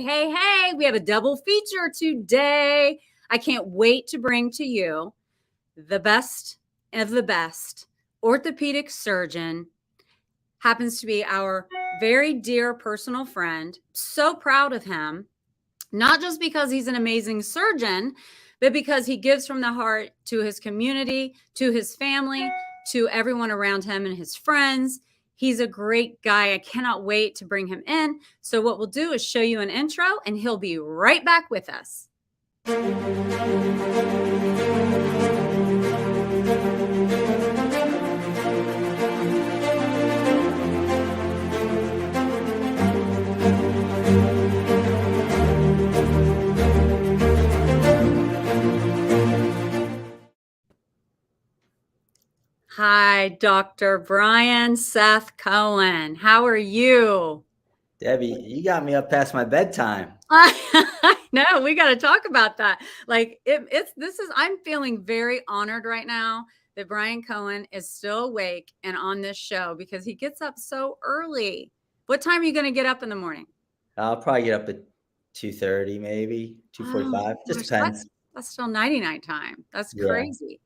Hey, we have a double feature today. I can't wait to bring to you the best of the best orthopedic surgeon. Happens to be our very dear personal friend. So proud of him, not just because he's an amazing surgeon, but because he gives from the heart to his community, to his family, to everyone around him and his friends. He's a great guy. I cannot wait to bring him in. So what we'll do is show you an intro and he'll be right back with us. Hi, Dr. Brian Seth Cohen. How are you? Debbie, you got me up past my bedtime. No, we got to talk about that. Like I'm feeling very honored right now that Brian Cohen is still awake and on this show because he gets up so early. What time are you going to get up in the morning? I'll probably get up at 2:30, maybe 2:45. Just depends. That's still 99 time. That's crazy.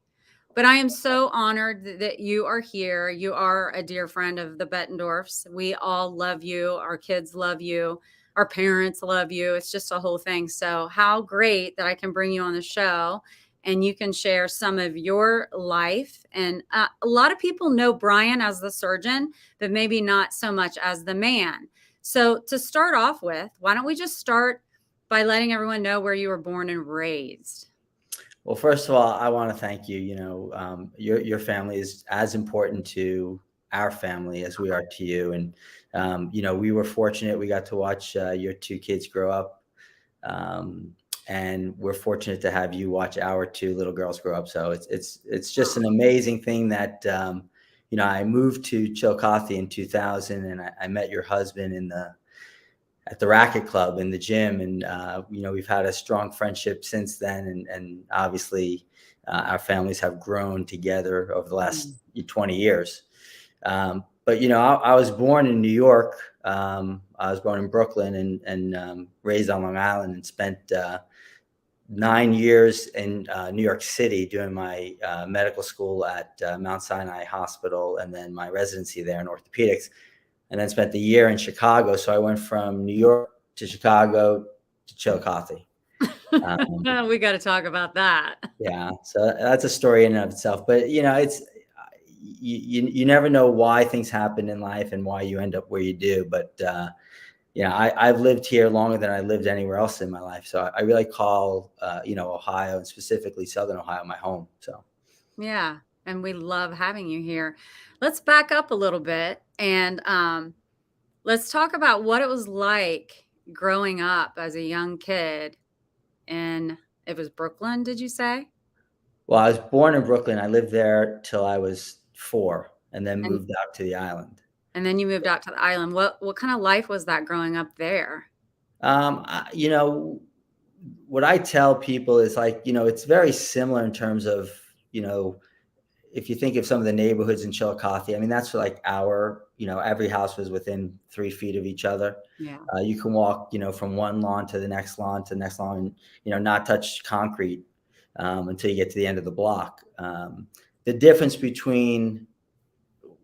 But I am so honored that you are here. You are a dear friend of the Bettendorfs. We all love you. Our kids love you. Our parents love you. It's just a whole thing. So how great that I can bring you on the show and you can share some of your life. And a lot of people know Brian as the surgeon, but maybe not so much as the man. So to start off with, why don't we just start by letting everyone know where you were born and raised? Well, first of all, I want to thank you. Your family is as important to our family as we are to you. And, we were fortunate. We got to watch your two kids grow up. And we're fortunate to have you watch our two little girls grow up. So it's just an amazing thing that, I moved to Chillicothe in 2000 and I met your husband at the racket club in the gym. And, we've had a strong friendship since then. And obviously our families have grown together over the last 20 years. But, I was born in New York. I was born in Brooklyn and raised on Long Island and spent 9 years in New York City doing my medical school at Mount Sinai Hospital and then my residency there in orthopedics. And then spent the year in Chicago. So I went from New York to Chicago to Chillicothe. We got to talk about that. Yeah. So that's a story in and of itself. But, it's you never know why things happen in life and why you end up where you do. But, I've lived here longer than I lived anywhere else in my life. So I really call, Ohio and specifically Southern Ohio my home. So. Yeah. And we love having you here. Let's back up a little bit and let's talk about what it was like growing up as a young kid it was Brooklyn, did you say? Well, I was born in Brooklyn. I lived there till I was 4 and then moved out to the island. And then you moved out to the island. What kind of life was that growing up there? What I tell people is it's very similar in terms of, if you think of some of the neighborhoods in Chillicothe, I mean, that's like every house was within 3 feet of each other. Yeah. You can walk, from one lawn to the next lawn to the next lawn and, not touch concrete until you get to the end of the block. The difference between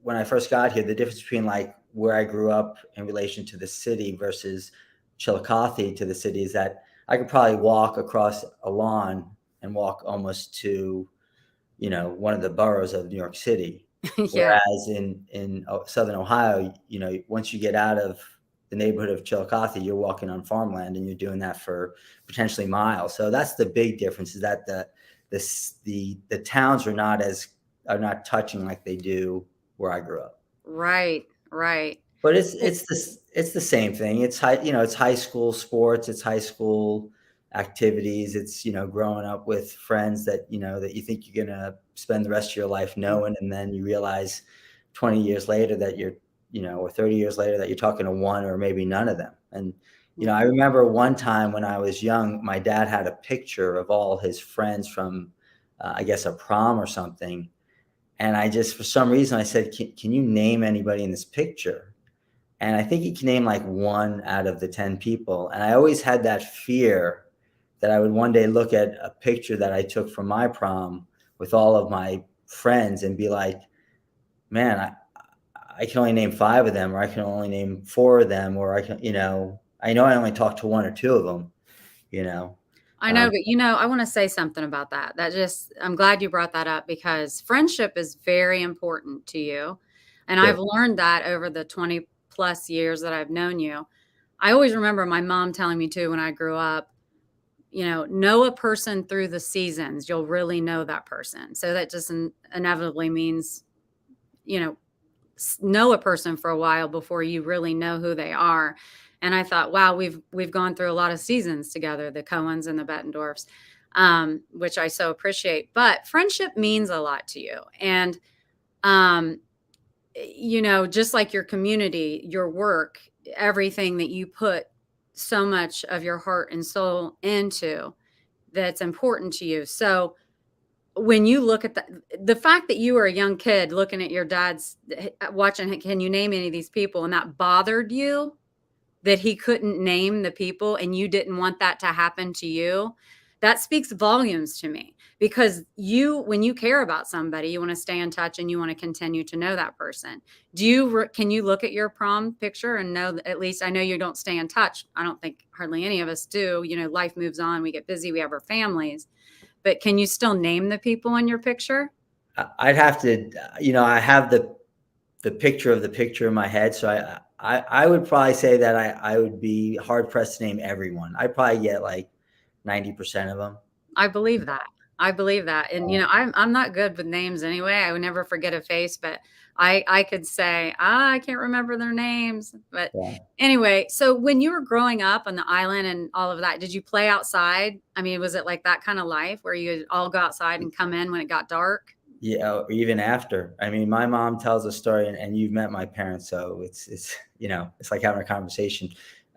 when I first got here, the difference between like where I grew up in relation to the city versus Chillicothe to the city is that I could probably walk across a lawn and walk almost to one of the boroughs of New York City. Yeah. Whereas in Southern Ohio, once you get out of the neighborhood of Chillicothe, you're walking on farmland and you're doing that for potentially miles. So that's the big difference is that the towns are not touching like they do where I grew up. Right. But it's the same thing. It's high school sports, it's high school activities. It's, growing up with friends that, that you think you're going to spend the rest of your life knowing. And then you realize 20 years later that you're, or 30 years later that you're talking to one or maybe none of them. And, I remember one time when I was young, my dad had a picture of all his friends from, I guess, a prom or something. And I just, for some reason, I said, can you name anybody in this picture? And I think he can name like 1 out of the 10 people. And I always had that fear that I would one day look at a picture that I took from my prom with all of my friends and be like, man, I can only name 5 of them, or I can only name 4 of them, or I know I only talked to 1 or 2 of them, you know. I know, but I want to say something about that. I'm glad you brought that up, because friendship is very important to you. And Sure. I've learned that over the 20 plus years that I've known you. I always remember my mom telling me too, when I grew up, know a person through the seasons, you'll really know that person. So that just inevitably means, know a person for a while before you really know who they are. And I thought, wow, we've gone through a lot of seasons together, the Cohens and the Bettendorfs, which I so appreciate. But friendship means a lot to you. And, just like your community, your work, everything that you put so much of your heart and soul into, that's important to you. So when you look at the fact that you were a young kid looking at your dad's, watching, can you name any of these people? And that bothered you, that he couldn't name the people and you didn't want that to happen to you. That speaks volumes to me, because when you care about somebody, you want to stay in touch and you want to continue to know that person. Can you look at your prom picture and know that, at least I know you don't stay in touch. I don't think hardly any of us do. Life moves on. We get busy. We have our families. But can you still name the people in your picture? I'd have to, I have the picture of the picture in my head. So I would probably say that I would be hard pressed to name everyone. I'd probably get like 90% of them. I believe that. And, I'm not good with names anyway. I would never forget a face, but I could say, I can't remember their names. But anyway, so when you were growing up on the island and all of that, did you play outside? I mean, was it like that kind of life where you would all go outside and come in when it got dark? Yeah, or even after. I mean, my mom tells a story, and you've met my parents, so it's it's like having a conversation.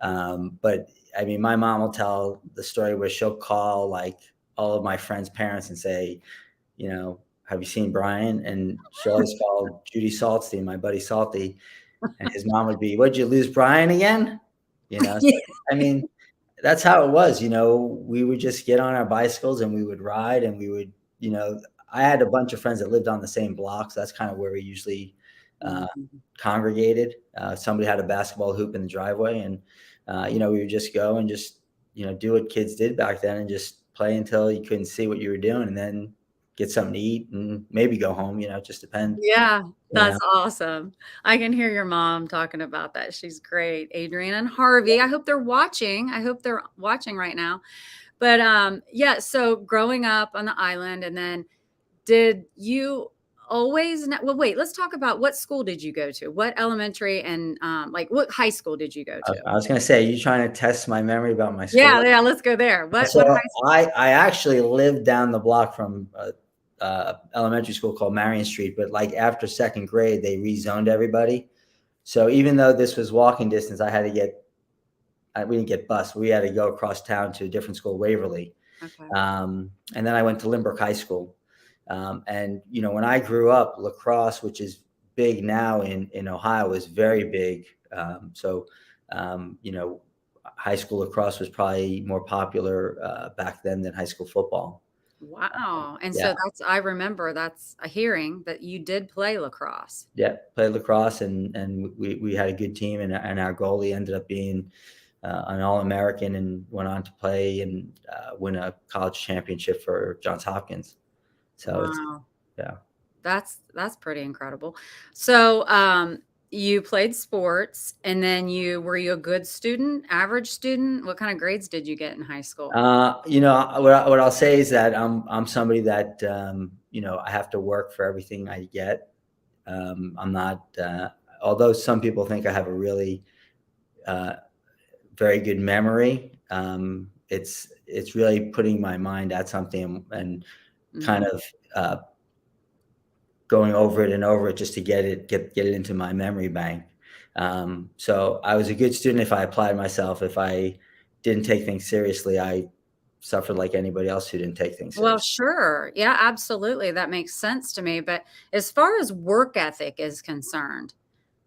But I mean, my mom will tell the story where she'll call like all of my friends' parents and say, have you seen Brian? And she'll always call Judy Saltstein, my buddy Salty, and his mom would be, what'd you lose Brian again? So, I mean, that's how it was. We would just get on our bicycles and we would ride, and we would, I had a bunch of friends that lived on the same block, so that's kind of where we usually congregated. Somebody had a basketball hoop in the driveway, and we would just go and just do what kids did back then, and just play until you couldn't see what you were doing, and then get something to eat and maybe go home. It just depends. Yeah, that's awesome. I can hear your mom talking about that. She's great. Adrian and Harvey. I hope they're watching. Right now. But so growing up on the island, and then did you always well, wait, let's talk about what school did you go to? What elementary and what high school did you go to? I was going to say, are you trying to test my memory about my school? Yeah, let's go there. What high school? I actually lived down the block from elementary school called Marion Street, but like after second grade, they rezoned everybody. So even though this was walking distance, we didn't get bused. We had to go across town to a different school, Waverly. Okay. And then I went to Lynbrook High School. And, when I grew up, lacrosse, which is big now in Ohio, was very big. High school lacrosse was probably more popular back then than high school football. Wow. And so I remember that's a hearing that you did play lacrosse. Yeah, played lacrosse, and we had a good team, and our goalie ended up being an All-American and went on to play and win a college championship for Johns Hopkins. So wow. That's pretty incredible. So you played sports, and then were you a good student, average student? What kind of grades did you get in high school? What I'll say is that I'm somebody that I have to work for everything I get. I'm not although some people think I have a really very good memory. It's really putting my mind at something and kind of going over it and over it just to get it into my memory bank. So I was a good student if I applied myself. If I didn't take things seriously, I suffered like anybody else who didn't take things seriously. Well, sure. Yeah, absolutely. That makes sense to me. But as far as work ethic is concerned,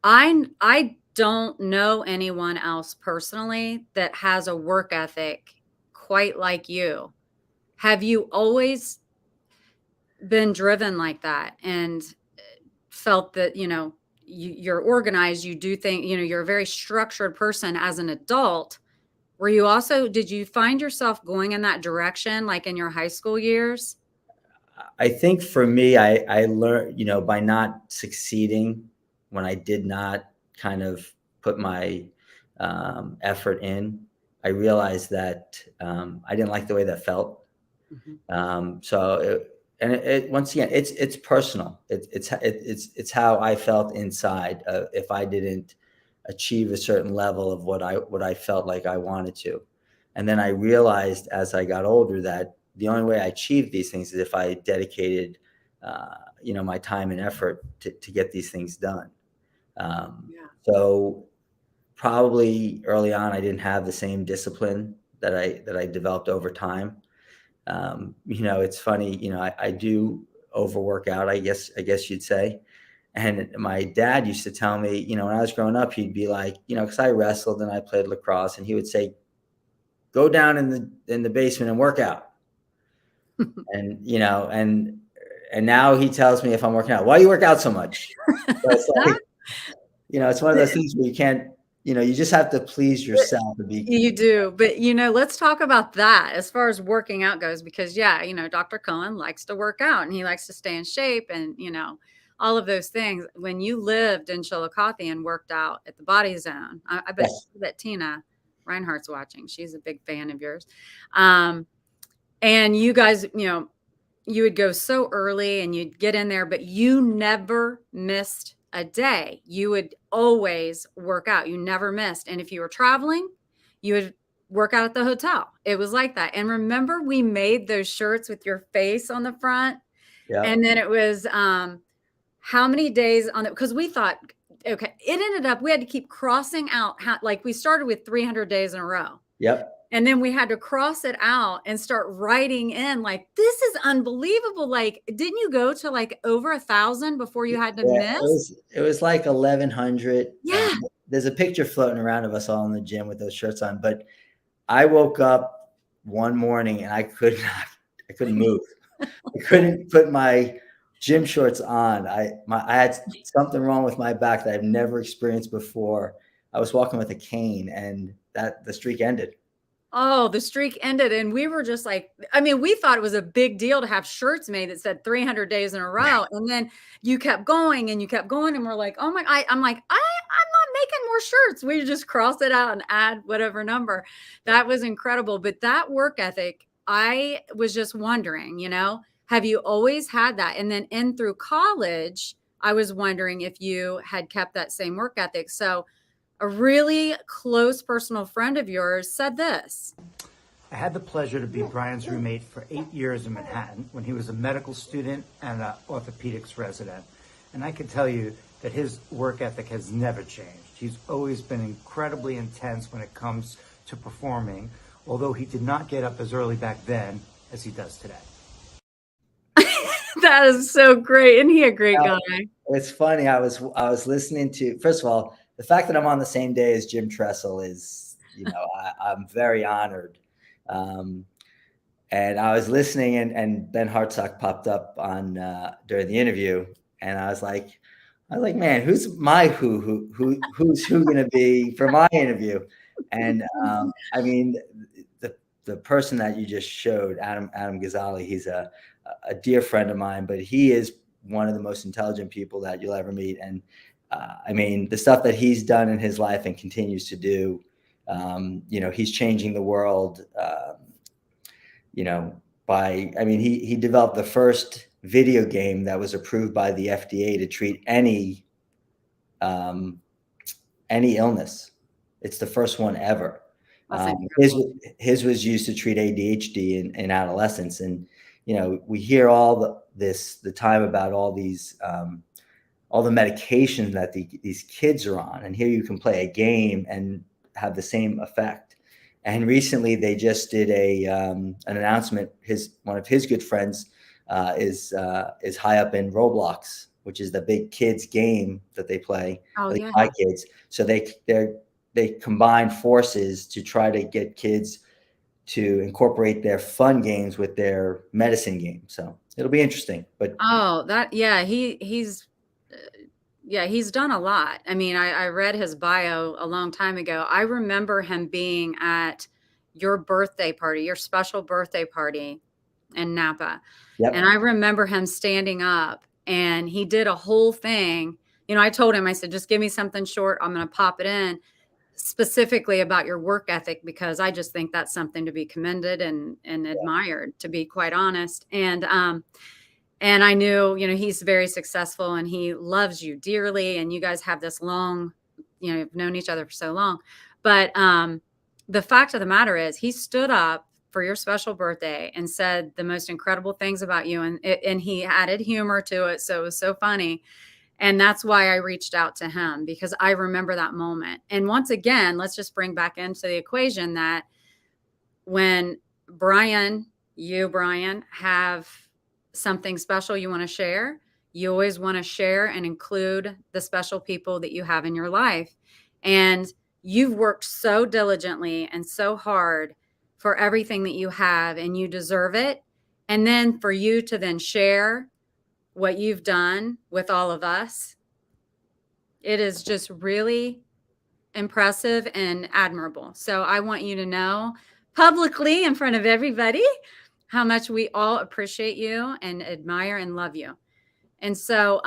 I don't know anyone else personally that has a work ethic quite like you. Have you always been driven like that and felt that, you're organized, you do think, you're a very structured person as an adult? Did you find yourself going in that direction, like in your high school years? I think for me, I learned, by not succeeding when I did not kind of put my effort in, I realized that I didn't like the way that felt. Once again, it's personal. It's how I felt inside. If I didn't achieve a certain level of what I felt like I wanted to, and then I realized as I got older that the only way I achieved these things is if I dedicated, my time and effort to get these things done. So probably early on, I didn't have the same discipline that I developed over time. It's funny, I do overwork out, I guess you'd say. And my dad used to tell me, when I was growing up, he'd be like, because I wrestled and I played lacrosse, and he would say, go down in the basement and work out. And, and now he tells me if I'm working out, why do you work out so much? So it's like, it's one of those things where you can't, you just have to please yourself. You do. But, let's talk about that as far as working out goes, because Dr. Cohen likes to work out and he likes to stay in shape and, all of those things. When you lived in Chillicothe and worked out at the Body Zone, I bet, Yes. that Tina Reinhardt's watching. She's a big fan of yours. And you guys, you would go so early and you'd get in there, but you never missed a day. You would always work out. You never missed. And if you were traveling, you would work out at the hotel. It was like that. And remember, we made those shirts with your face on the front. Yeah. And then it was, how many days on it? Because we thought, okay, it ended up, we had to keep crossing out, like we started with 300 days in a row. Yep. And then we had to cross it out and start writing in like, this is unbelievable. Like, didn't you go to like over 1,000 before you had to miss? It was like 1,100. Yeah. There's a picture floating around of us all in the gym with those shirts on. But I woke up one morning and I couldn't move. I couldn't put my gym shorts on. I had something wrong with my back that I've never experienced before. I was walking with a cane, and the streak ended. Oh, the streak ended. And we were just like, we thought it was a big deal to have shirts made that said 300 days in a row. And then you kept going and you kept going. And we're like, oh my, I'm like, I'm not making more shirts. We just cross it out and add whatever number. That was incredible. But that work ethic, I was just wondering, have you always had that? And then in through college, I was wondering if you had kept that same work ethic. So a really close personal friend of yours said this. I had the pleasure to be Brian's roommate for 8 years in Manhattan when he was a medical student and an orthopedics resident. And I can tell you that his work ethic has never changed. He's always been incredibly intense when it comes to performing, although he did not get up as early back then as he does today. That is so great. Isn't he a great guy? It's funny. I was listening to, first of all, the fact that I'm on the same day as Jim Tressel is, I'm very honored. And I was listening, and Ben Hartsock popped up on during the interview, and I was like, man, who's who going to be for my interview? And the person that you just showed, Adam Ghazali, he's a dear friend of mine, but he is one of the most intelligent people that you'll ever meet. And the stuff that he's done in his life and continues to do, he's changing the world, he developed the first video game that was approved by the FDA to treat any illness. It's the first one ever. His was used to treat ADHD in adolescence. And, we hear the time about all these, all the medications that these kids are on. And here you can play a game and have the same effect. And recently they just did an announcement. One of his good friends is high up in Roblox, which is the big kids game that they play, Oh, at least yeah. my kids. So they combine forces to try to get kids to incorporate their fun games with their medicine game. So it'll be interesting. But Oh, he's done a lot. I mean, I read his bio a long time ago. I remember him being at your birthday party, your special birthday party in Napa. yep. And I remember him standing up and he did a whole thing. I told him, I said, just give me something short. I'm going to pop it in specifically about your work ethic, because I just think that's something to be commended and admired, to be quite honest. And I knew, he's very successful and he loves you dearly. And you guys have this long, you've known each other for so long. But the fact of the matter is, he stood up for your special birthday and said the most incredible things about you. And he added humor to it. So it was so funny. And that's why I reached out to him, because I remember that moment. And once again, let's just bring back into the equation that when Brian, have something special you want to share, you always want to share and include the special people that you have in your life. And you've worked so diligently and so hard for everything that you have, and you deserve it. And then for you to then share what you've done with all of us, it is just really impressive and admirable. So I want you to know publicly in front of everybody how much we all appreciate you and admire and love you. And so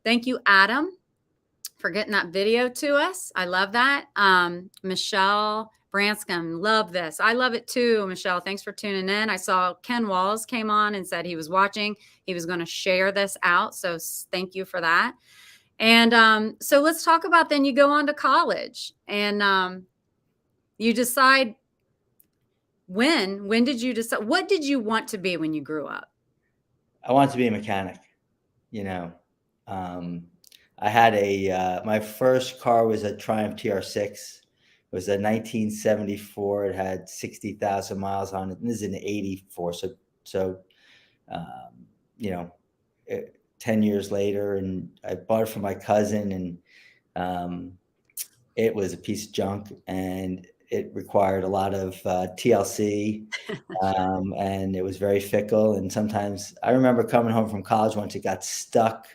thank you, Adam, for getting that video to us. I love that. Michelle Branscombe, love this. I love it too, Michelle. Thanks for tuning in. I saw Ken Walls came on and said he was watching. He was going to share this out. So thank you for that. And so let's talk about, then you go on to college and you decide, when did you decide, what did you want to be when you grew up? I wanted to be a mechanic. I had my first car was a Triumph TR6. It was a 1974. It had 60,000 miles on it. And this is an 84. So 10 years later, and I bought it from my cousin, and it was a piece of junk, and it required a lot of TLC, and it was very fickle. And sometimes I remember coming home from college once, it got stuck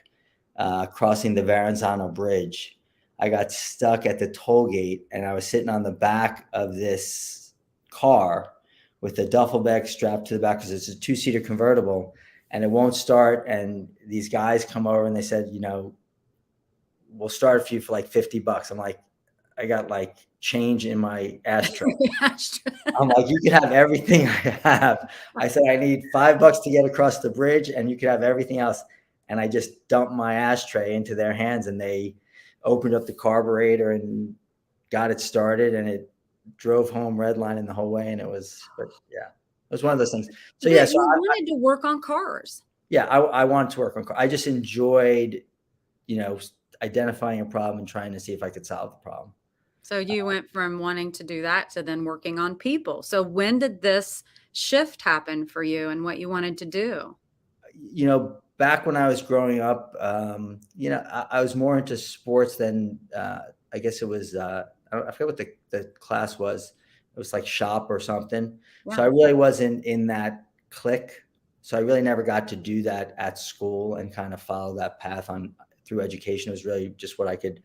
crossing the Verrazano Bridge. I got stuck at the toll gate, and I was sitting on the back of this car with a duffel bag strapped to the back, because it's a 2-seater convertible, and it won't start. And these guys come over and they said, we'll start for you for like $50. I'm like, I got like change in my ashtray. I'm like, you can have everything I have. I said, I need $5 to get across the bridge, and you can have everything else. And I just dumped my ashtray into their hands, and they opened up the carburetor and got it started, and it drove home redlining the whole way. And it was one of those things. So yeah, so you wanted to work on cars. Yeah, I wanted to work on cars. I just enjoyed, identifying a problem and trying to see if I could solve the problem. So you went from wanting to do that to then working on people. So when did this shift happen for you and what you wanted to do? Back when I was growing up, I was more into sports than I guess it was. I forget what the class was. It was like shop or something. Yeah. So I really wasn't in that clique. So I really never got to do that at school and kind of follow that path through education. It was really just what I could,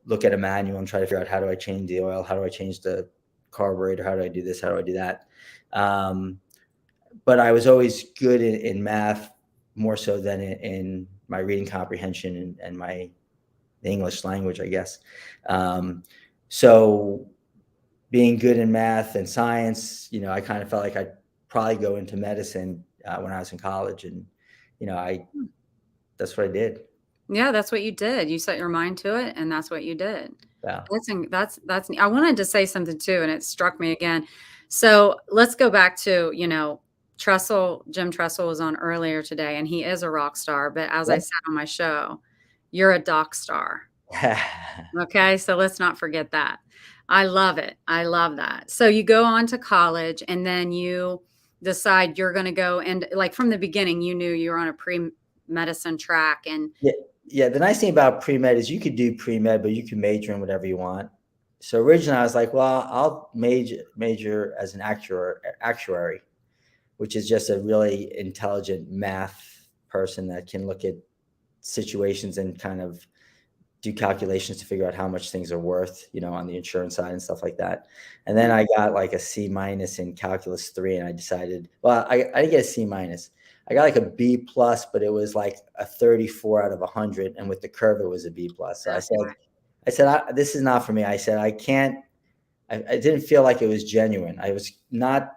look at a manual and try to figure out, how do I change the oil? How do I change the carburetor? How do I do this? How do I do that? But I was always good in math, more so than in my reading comprehension and my English language, I guess. So being good in math and science, I kind of felt like I'd probably go into medicine when I was in college. And, that's what I did. Yeah, that's what you did. You set your mind to it, and that's what you did. Yeah. That's I wanted to say something too, and it struck me again. So let's go back to, Jim Tressel was on earlier today, and he is a rock star. But as I said on my show, you're a doc star. Okay, so let's not forget that. I love it. I love that. So you go on to college, and then you decide you're going to go, and like from the beginning, you knew you were on a medicine track. And Yeah. Yeah. The nice thing about pre-med is you could do pre-med, but you can major in whatever you want. So originally I was like, well, I'll major as an actuary, which is just a really intelligent math person that can look at situations and kind of do calculations to figure out how much things are worth, on the insurance side and stuff like that. And then I got like a C- in calculus 3, and I decided, well, I didn't get a C-. I got like a B+, but it was like a 34 out of 100. And with the curve, it was a B+. So I said, this is not for me. I said, I didn't feel like it was genuine. I was not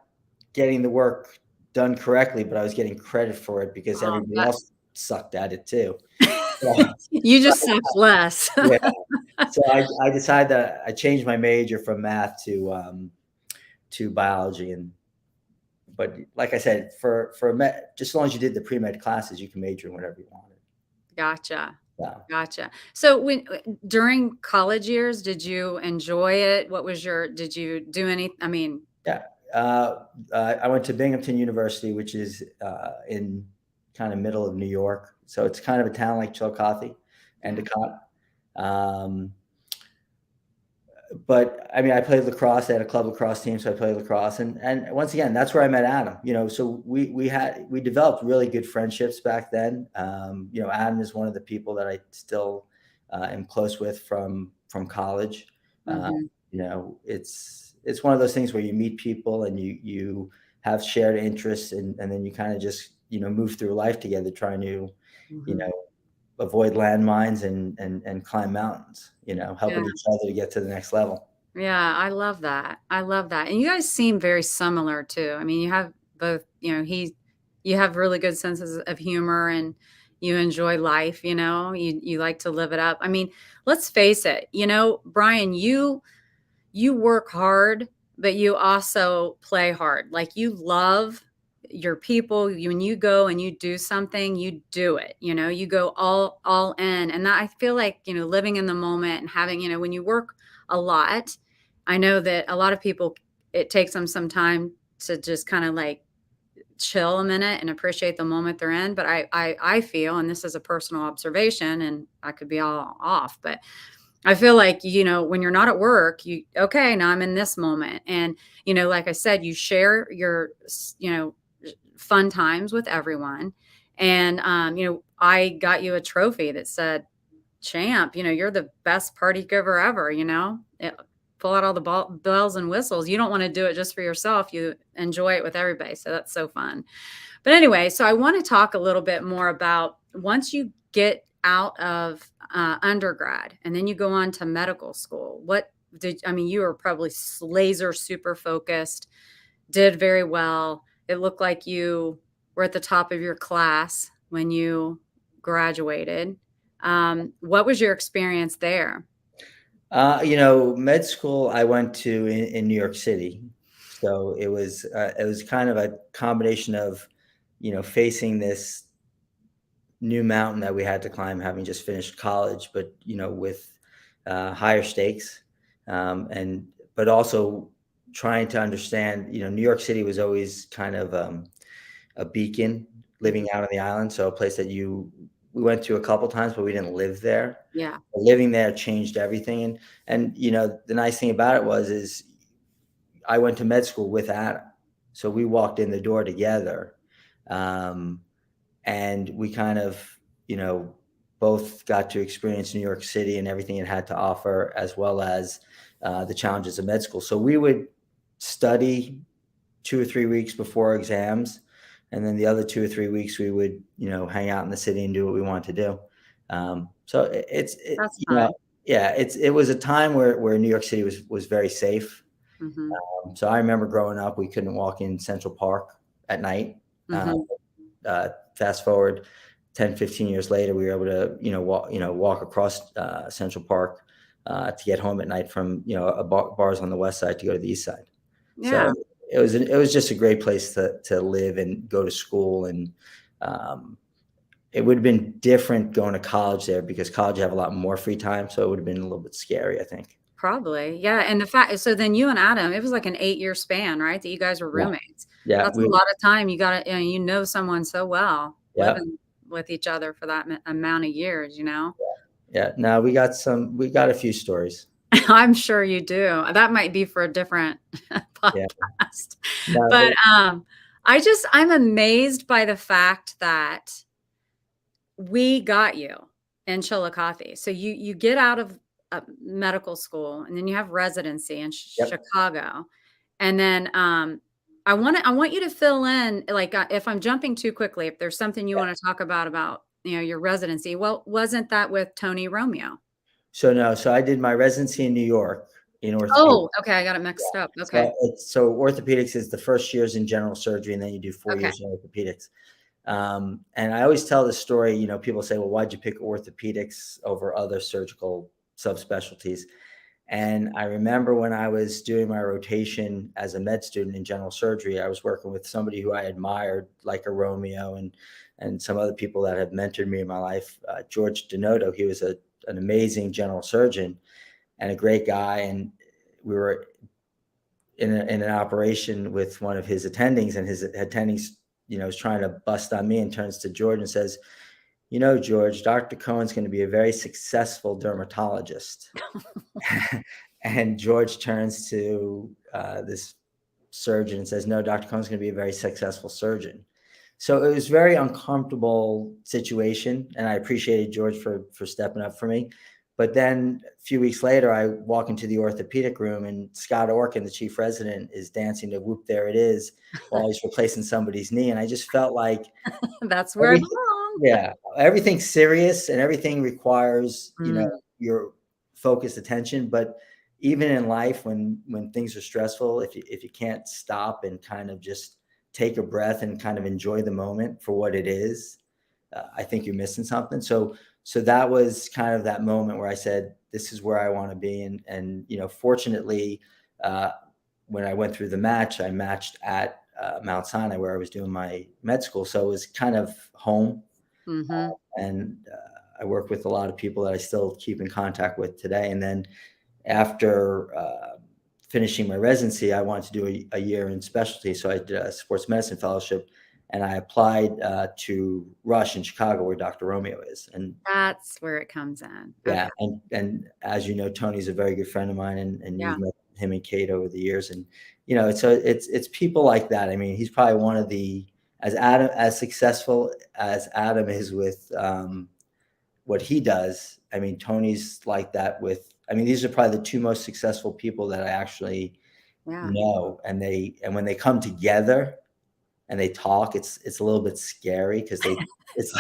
getting the work done correctly, but I was getting credit for it because everybody else sucked at it too. You just sucked less. Yeah. So I decided that I changed my major from math to biology. But like I said, for just as long as you did the pre-med classes, you can major in whatever you wanted. Gotcha. Yeah. Gotcha. So during college years, did you enjoy it? Did you do any, I mean? Yeah. I went to Binghamton University, which is in kind of middle of New York. So it's kind of a town like Chillicothe, Endicott. But I mean, I played lacrosse. I had a club lacrosse team, so I played lacrosse. And once again, that's where I met Adam. So we developed really good friendships back then. Adam is one of the people that I still am close with from college. It's one of those things where you meet people and you have shared interests, and then you kind of just move through life together, trying to avoid landmines and climb mountains, helping each other to get to the next level. Yeah, I love that. I love that. And you guys seem very similar too. I mean, you have both, you have really good senses of humor, and you enjoy life, you like to live it up. I mean, let's face it, Brian, you work hard, but you also play hard. Like, you love your people. When you go and you do something, you do it, you go all in. And that, I feel like, living in the moment and having, when you work a lot, I know that a lot of people, it takes them some time to just kind of like chill a minute and appreciate the moment they're in. But I feel, and this is a personal observation, and I could be all off, but I feel like, when you're not at work, okay, now I'm in this moment. And, like I said, you share your, fun times with everyone. And, I got you a trophy that said, champ, you're the best party giver ever, pull out all the bells and whistles. You don't want to do it just for yourself. You enjoy it with everybody. So that's so fun. But anyway, so I want to talk a little bit more about, once you get out of undergrad and then you go on to medical school, you were probably laser super focused, did very well. It looked like you were at the top of your class when you graduated. What was your experience there? Med school I went to in New York City. So it was kind of a combination of, facing this new mountain that we had to climb, having just finished college, but, with higher stakes. But also trying to understand, New York City was always kind of a beacon living out on the island. So a place that we went to a couple times, but we didn't live there. Yeah. But living there changed everything. And the nice thing about it is I went to med school with Adam. So we walked in the door together. And we kind of, both got to experience New York City and everything it had to offer, as well as the challenges of med school. So we would study 2 or 3 weeks before exams. And then the other 2 or 3 weeks we would, hang out in the city and do what we wanted to do. So it was a time where New York City was very safe. Mm-hmm. So I remember growing up, we couldn't walk in Central Park at night. Mm-hmm. Fast forward 10, 15 years later, we were able to, walk across Central Park to get home at night from, bars on the west side to go to the east side. Yeah. So it was just a great place to live and go to school. And it would have been different going to college there, because college you have a lot more free time. So it would have been a little bit scary, I think. Probably. Yeah. And so then you and Adam, it was like an 8-year span, right? That you guys were roommates. Yeah. That's a lot of time. You got to, someone so well. Yeah. with each other for that amount of years, you know? Yeah. No, we got a few stories. I'm sure you do. That might be for a different Yeah. podcast. No, But I'm amazed by the fact that we got you in Chillicothe. So you get out of medical school, and then you have residency in Yep. Chicago. And then I want you to fill in, like, if I'm jumping too quickly, if there's something you want to talk about, your residency. Well, wasn't that with Tony Romeo? So no, so I did my residency in New York in orthopedics. Oh, okay. I got it mixed up. Okay. So orthopedics is the first years in general surgery, and then you do 4 Okay. years in orthopedics. And I always tell the story, people say, well, why'd you pick orthopedics over other surgical subspecialties? And I remember when I was doing my rotation as a med student in general surgery, I was working with somebody who I admired, like a Romeo and some other people that have mentored me in my life. George Denoto, he was an amazing general surgeon and a great guy. And we were in an operation with one of his attendings, and his attendings, is trying to bust on me, and turns to George and says, George, Dr. Cohen's going to be a very successful dermatologist. And George turns to this surgeon and says, no, Dr. Cohen's going to be a very successful surgeon. So it was a very uncomfortable situation, and I appreciated George for stepping up for me. But then a few weeks later, I walk into the orthopedic room, and Scott Orkin, the chief resident, is dancing to Whoop, There It Is while he's replacing somebody's knee. And I just felt like that's where I belong. Yeah. Everything's serious and everything requires, your focused attention. But even in life, when things are stressful, if you can't stop and kind of just take a breath and kind of enjoy the moment for what it is, I think you're missing something. So that was kind of that moment where I said, this is where I want to be. And fortunately, when I went through the match, I matched at Mount Sinai, where I was doing my med school. So it was kind of home. Mm-hmm. And I work with a lot of people that I still keep in contact with today. And then after finishing my residency, I wanted to do a year in specialty. So I did a sports medicine fellowship, and I applied to Rush in Chicago, where Dr. Romeo is. And that's where it comes in. Yeah. Okay. And as you know, Tony's a very good friend of mine, and you've met him and Kate over the years. And, it's people like that. I mean, he's probably one of the, as successful as Adam is with what he does. I mean, Tony's like that these are probably the two most successful people that I actually know. And when they come together and they talk, it's a little bit scary, because it's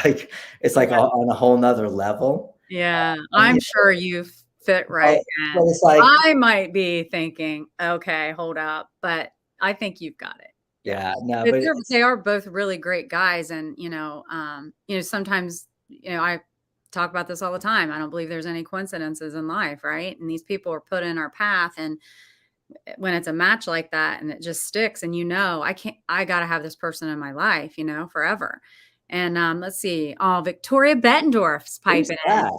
like on a whole nother level. Yeah. I'm sure you fit right in. But it's like, I might be thinking, okay, hold up, but I think you've got it. Yeah, no, But but they are both really great guys. And, sometimes, I talk about this all the time. I don't believe there's any coincidences in life, right? And these people are put in our path. And when it's a match like that and it just sticks, and I got to have this person in my life, forever. And let's see. Oh, Victoria Bettendorf's piping in.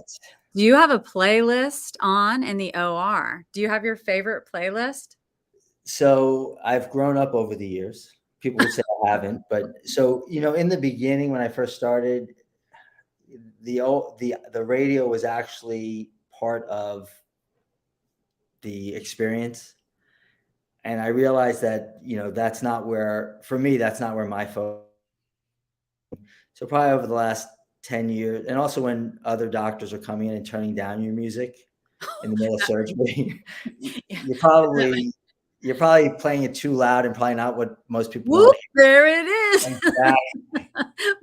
Do you have a playlist on in the OR? Do you have your favorite playlist? So I've grown up over the years. People would say I haven't, but so, in the beginning, when I first started, the radio was actually part of the experience. And I realized that, that's not where my focus. So probably over the last 10 years, and also when other doctors are coming in and turning down your music in the middle of surgery, you're probably playing it too loud, and probably not what most people want. There it is.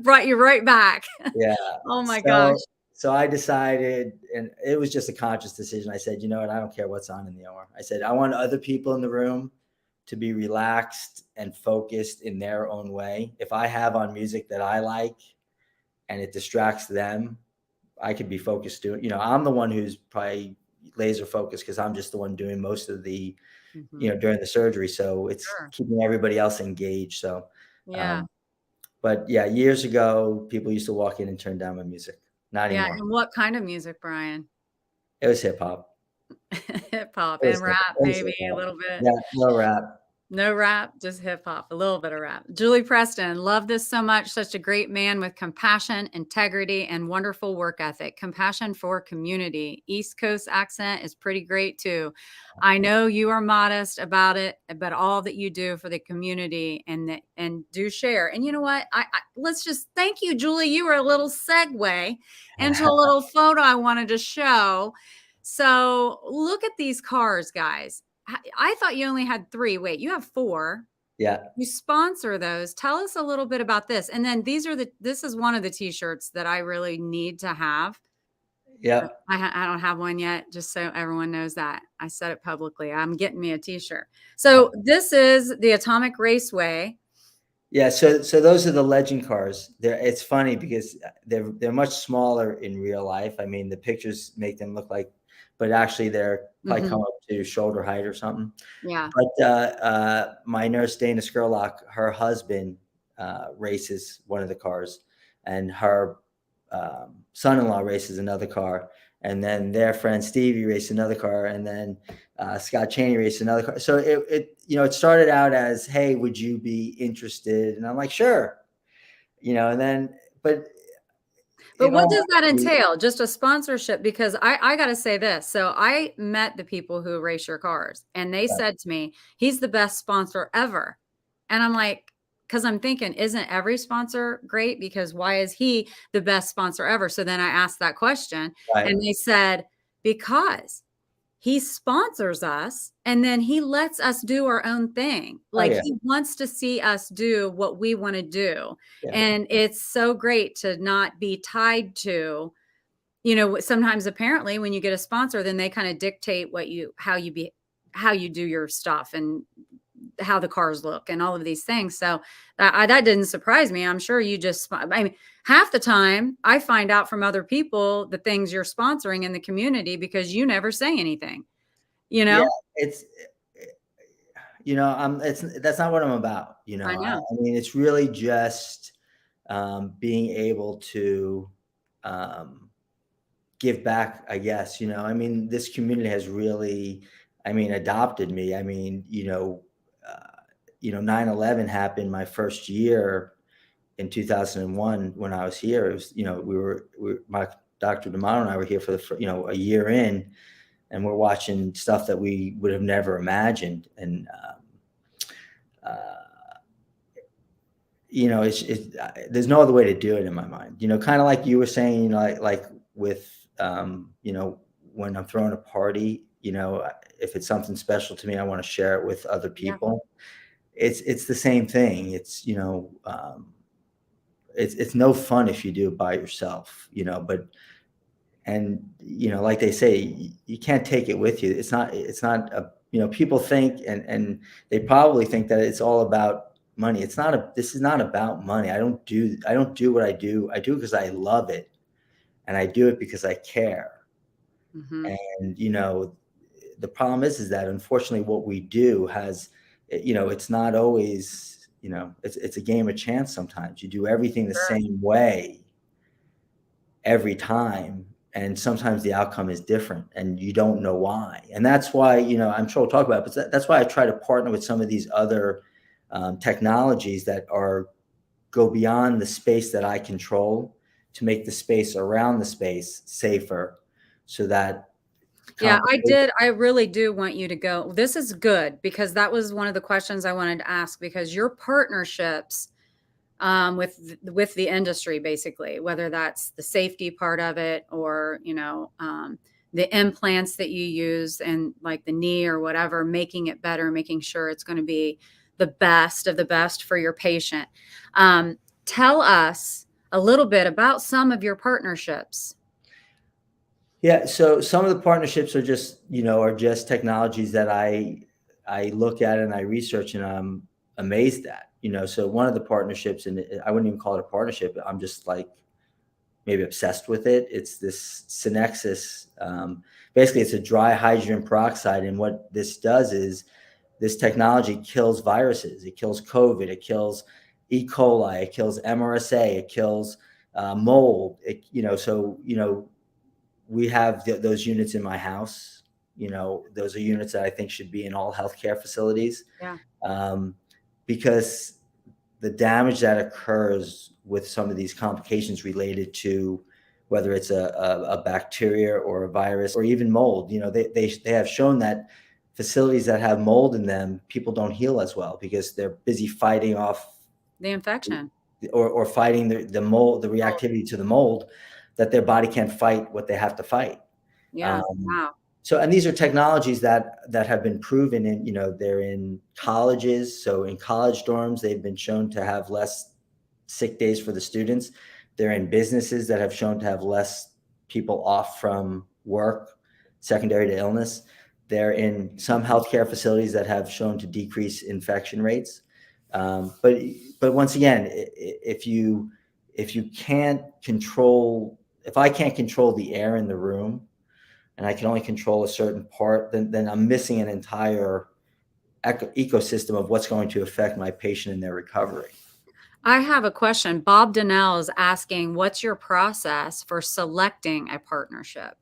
Brought you right back. Yeah. Oh my gosh. So I decided, and it was just a conscious decision. I said, you know what? I don't care what's on in the OR. I said, I want other people in the room to be relaxed and focused in their own way. If I have on music that I like and it distracts them, I could be focused doing, I'm the one who's probably laser focused, because I'm just the one doing most of the, during the surgery. So it's keeping everybody else engaged. So, but yeah, years ago, people used to walk in and turn down my music. Not anymore. And what kind of music, Brian? It was hip hop. Hip hop and rap, maybe a little bit. Yeah, no rap. No rap, just hip hop, a little bit of rap. Julie Preston, love this so much. Such a great man with compassion, integrity, and wonderful work ethic. Compassion for community. East Coast accent is pretty great too. I know you are modest about it, but all that you do for the community and do share. And you know what? Let's just thank you, Julie. You were a little segue into a little photo I wanted to show. So look at these cars, guys. I thought you only had 3. Wait, you have 4. Yeah. You sponsor those. Tell us a little bit about this. And then this is one of the t-shirts that I really need to have. Yeah. I don't have one yet, just so everyone knows that. I said it publicly. I'm getting me a t-shirt. So this is the Atomic Raceway. Yeah, so those are the legend cars. It's funny because they're much smaller in real life. I mean, the pictures make them look like, but actually they're probably come up to shoulder height or something. Yeah. But my nurse Dana Skurlock, her husband races one of the cars, and her son-in-law races another car, and then their friend Stevie raced another car, and then Scott Chaney raced another car. So it started out as, hey, would you be interested? And I'm like, sure, and then, but what does that entail? Just a sponsorship? Because I got to say this. So I met the people who race your cars, and they said to me, he's the best sponsor ever. And I'm like, because I'm thinking, isn't every sponsor great? Because why is he the best sponsor ever? So then I asked that question, and they said, because he sponsors us and then he lets us do our own thing. Like he wants to see us do what we want to do. Yeah. And it's so great to not be tied to, sometimes apparently when you get a sponsor, then they kind of dictate how you do your stuff and how the cars look and all of these things. So that didn't surprise me. I'm sure half the time I find out from other people the things you're sponsoring in the community because you never say anything, Yeah, that's not what I'm about. I know. I mean, it's really just being able to give back, I guess. I mean, this community has really, adopted me. I mean, 9/11 happened my first year in 2001 when I was here. It was, my Dr. D'Amato and I were here for a year in, and we're watching stuff that we would have never imagined. And, there's no other way to do it in my mind, kind of like you were saying, like with, when I'm throwing a party, if it's something special to me, I want to share it with other people. Yeah. It's the same thing. It's no fun if you do it by yourself, like they say, you can't take it with you. It's not people think, and they probably think that it's all about money. This is not about money. I don't do what I do. I do it because I love it, and I do it because I care. Mm-hmm. And, the problem is that unfortunately what we do has, it's not always, it's a game of chance. Sometimes you do everything the same way every time. And sometimes the outcome is different and you don't know why. And that's why, I'm sure we'll talk about it, but that's why I try to partner with some of these other technologies that go beyond the space that I control to make the space around the space safer, so that. Yeah, I really do want you to go. This is good because that was one of the questions I wanted to ask, because your partnerships with the industry, basically, whether that's the safety part of it or, the implants that you use and like the knee or whatever, making it better, making sure it's going to be the best of the best for your patient. Tell us a little bit about some of your partnerships. Yeah. So some of the partnerships are just technologies that I look at and I research and I'm amazed at, so one of the partnerships, and I wouldn't even call it a partnership. I'm just like maybe obsessed with it. It's this Synexus. Basically it's a dry hydrogen peroxide. And what this does is this technology kills viruses. It kills COVID. It kills E. coli. It kills MRSA. It kills mold. We have those units in my house. Those are units that I think should be in all healthcare facilities. Yeah. because the damage that occurs with some of these complications related to whether it's a bacteria or a virus or even mold, they have shown that facilities that have mold in them, people don't heal as well because they're busy fighting off The infection. or fighting the mold, the reactivity to the mold, that their body can't fight what they have to fight. Yeah. Wow. So, and these are technologies that have been proven in, they're in colleges. So in college dorms, they've been shown to have less sick days for the students. They're in businesses that have shown to have less people off from work, secondary to illness. They're in some healthcare facilities that have shown to decrease infection rates. But once again, if I can't control the air in the room, and I can only control a certain part, then I'm missing an entire ecosystem of what's going to affect my patient in their recovery. I have a question. Bob Donnell is asking, what's your process for selecting a partnership?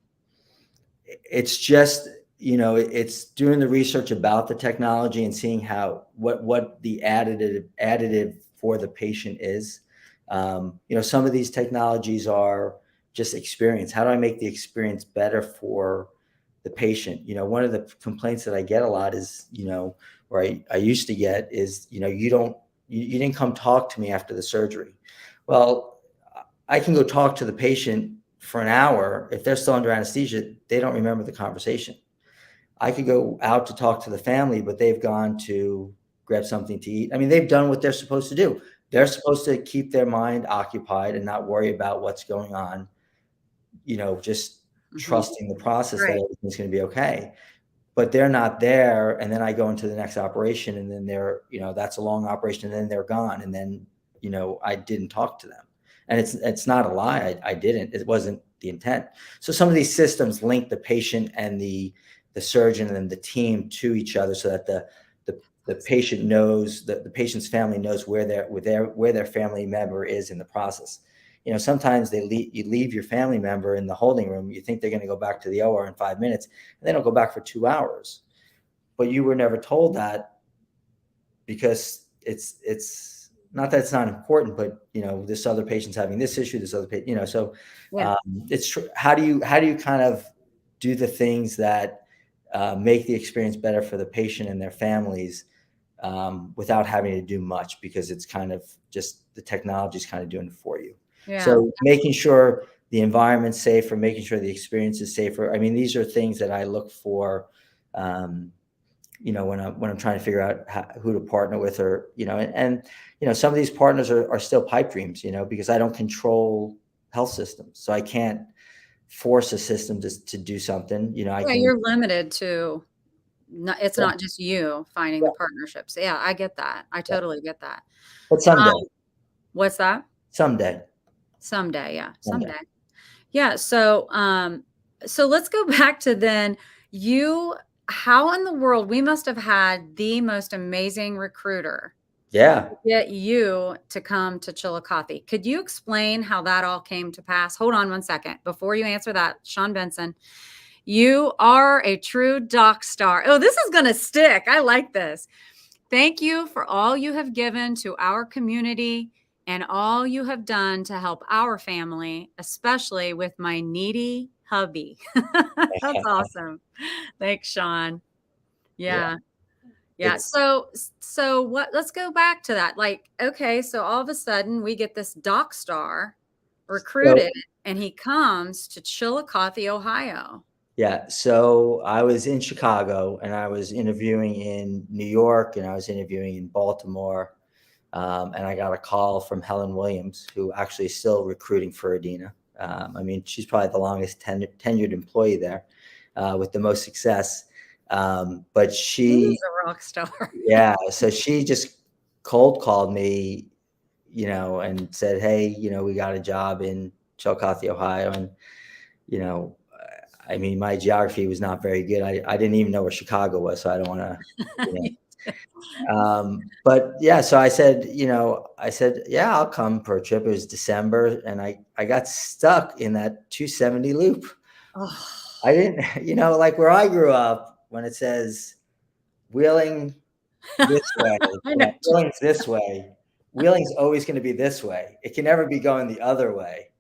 It's just, it's doing the research about the technology and seeing what the additive for the patient is. Some of these technologies are just experience. How do I make the experience better for the patient? One of the complaints that I get a lot is, or I used to get is, you didn't come talk to me after the surgery. Well, I can go talk to the patient for an hour. If they're still under anesthesia, they don't remember the conversation. I could go out to talk to the family, but they've gone to grab something to eat. I mean, they've done what they're supposed to do. They're supposed to keep their mind occupied and not worry about what's going on, just trusting the process that everything's going to be okay. But they're not there. And then I go into the next operation, and then that's a long operation, and then they're gone. And then, I didn't talk to them. And it's not a lie. I didn't. It wasn't the intent. So some of these systems link the patient and the surgeon and the team to each other, so that the patient knows, that the patient's family knows where their family member is in the process. Sometimes you leave your family member in the holding room. You think they're going to go back to the OR in 5 minutes, and they don't go back for 2 hours. But you were never told that, because it's not that it's not important, but this other patient's having this issue, this other patient, so it's true. How do you kind of do the things that make the experience better for the patient and their families, without having to do much, because it's kind of just the technology is kind of doing it for you. Yeah. So making sure the environment's safer, making sure the experience is safer. I mean, these are things that I look for, when I'm trying to figure out who to partner with, or, and some of these partners are still pipe dreams, because I don't control health systems. So I can't force a system to do something, you're limited to, it's not just you finding the partnerships. Yeah, I get that. I totally get that. But someday. What's that? Someday. Yeah. Someday. Yeah. So let's go back to then how in the world, we must have had the most amazing recruiter. Yeah. Get you to come to Chillicothe. Could you explain how that all came to pass? Hold on one second. Before you answer that, Sean Benson, you are a true doc star. Oh, this is going to stick. I like this. Thank you for all you have given to our community and all you have done to help our family, especially with my needy hubby. That's awesome. Thanks, Sean. Yeah. So let's go back to that. Okay, so all of a sudden we get this doc star recruited, and he comes to Chillicothe, Ohio. Yeah. So I was in Chicago, and I was interviewing in New York, and I was interviewing in Baltimore. And I got a call from Helen Williams, who actually is still recruiting for Adina. I mean, she's probably the longest tenured employee there, with the most success. But she's a rock star. Yeah. So she just cold called me, and said, "Hey, we got a job in Chillicothe, Ohio." And, I mean, my geography was not very good. I didn't even know where Chicago was, so I don't want to, but yeah, so I said, yeah, I'll come for a trip. It was December, and I got stuck in that 270 loop. Oh. I didn't, like where I grew up, when it says Wheeling, this way. I know. Wheeling's this way. Wheeling's always going to be this way. It can never be going the other way.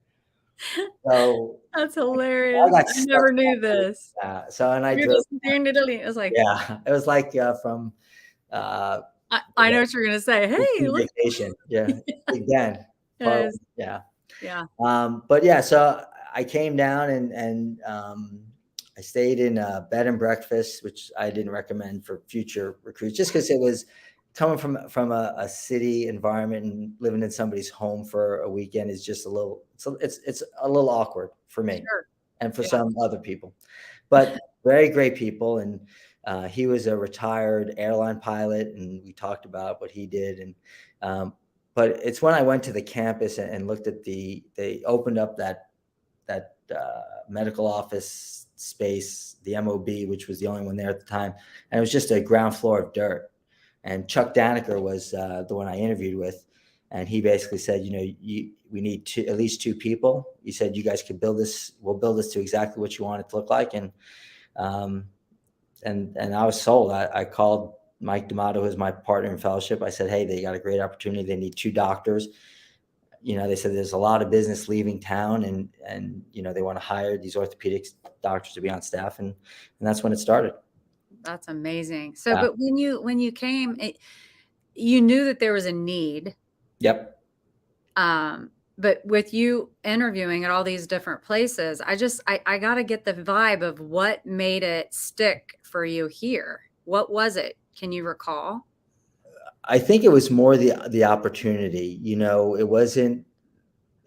So That's hilarious. got I stuck never knew this. So, and I You're drove. just it was like, Yeah, it was like from I know what you're gonna say. Hey, look. vacation. Yeah, again. Guys. Yeah. Yeah. But yeah, so I came down and I stayed in a bed and breakfast, which I didn't recommend for future recruits, just because it was coming from a city environment and living in somebody's home for a weekend is just a little, it's a little awkward for me Sure. and for some other people, but very great people. And he was a retired airline pilot, and we talked about what he did. And but it's when I went to the campus and looked at they opened up that medical office space, the MOB, which was the only one there at the time. And it was just a ground floor of dirt. And Chuck Danaker was the one I interviewed with. And he basically said, we need at least two people. He said, you guys could build this. We'll build this to exactly what you want it to look like. And I was sold. I called Mike D'Amato, who's my partner in fellowship. I said, hey, they got a great opportunity. They need two doctors. They said there's a lot of business leaving town, and they want to hire these orthopedic doctors to be on staff, and that's when it started. That's amazing. So, but when you came, you knew that there was a need. Yep. But with you interviewing at all these different places, I got to get the vibe of what made it stick for you here. What was it? Can you recall? I think it was more the opportunity. It wasn't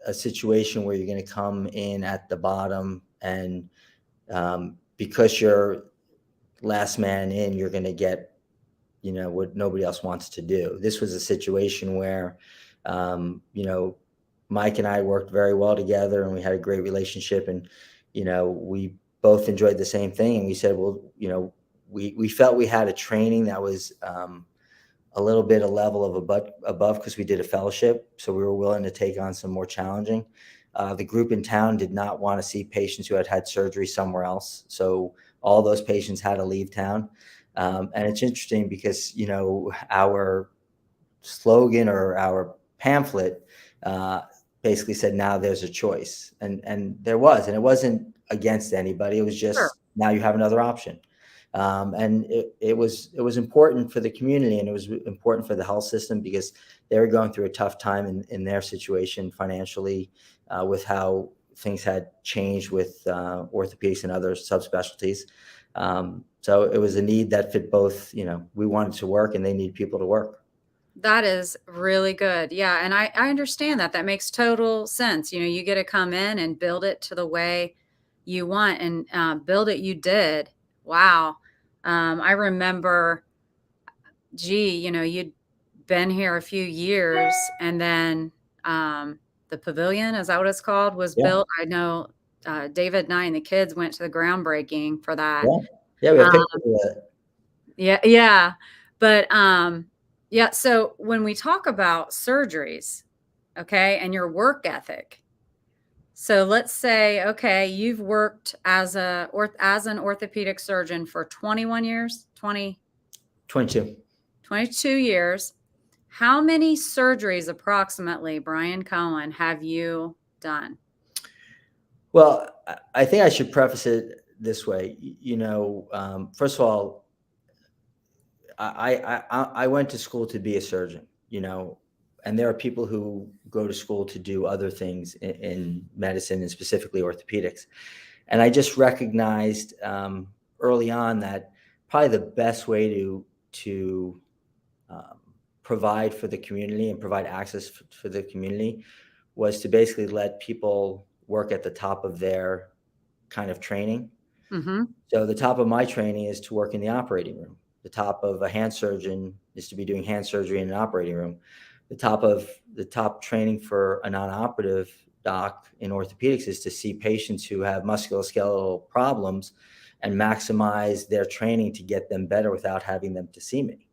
a situation where you're going to come in at the bottom and because you're last man in, you're going to get, what nobody else wants to do. This was a situation where, Mike and I worked very well together, and we had a great relationship, and, we both enjoyed the same thing. And we said, well, we felt we had a training that was, a little bit a level of above because we did a fellowship. So we were willing to take on some more challenging. The group in town did not want to see patients who had surgery somewhere else. So all those patients had to leave town. And it's interesting because, our slogan or our pamphlet basically said, now there's a choice. And there was, and it wasn't against anybody. It was just, now you have another option. And it was important for the community, and it was important for the health system because they were going through a tough time in their situation financially with how things had changed with orthopedics and other subspecialties. So it was a need that fit both. We wanted to work, and they need people to work. That is really good. Yeah. And I understand that. That makes total sense. You get to come in and build it to the way you want, and build it. You did. Wow. I remember, you'd been here a few years, and then the pavilion, is that what it's called, was built. I know David and I and the kids went to the groundbreaking for that. Yeah, we have pictures of that. Yeah. But so when we talk about surgeries, okay, and your work ethic, so let's say, okay, you've worked as an orthopedic surgeon for 21 years, 22 years. How many surgeries approximately, Brian Cohen, have you done? Well, I think I should preface it this way. First of all, I went to school to be a surgeon, and there are people who go to school to do other things in medicine, and specifically orthopedics. And I just recognized early on that probably the best way to provide for the community and provide access for the community was to basically let people work at the top of their kind of training. Mm-hmm. So the top of my training is to work in the operating room. The top of a hand surgeon is to be doing hand surgery in an operating room. The top training for a non-operative doc in orthopedics is to see patients who have musculoskeletal problems and maximize their training to get them better without having them to see me.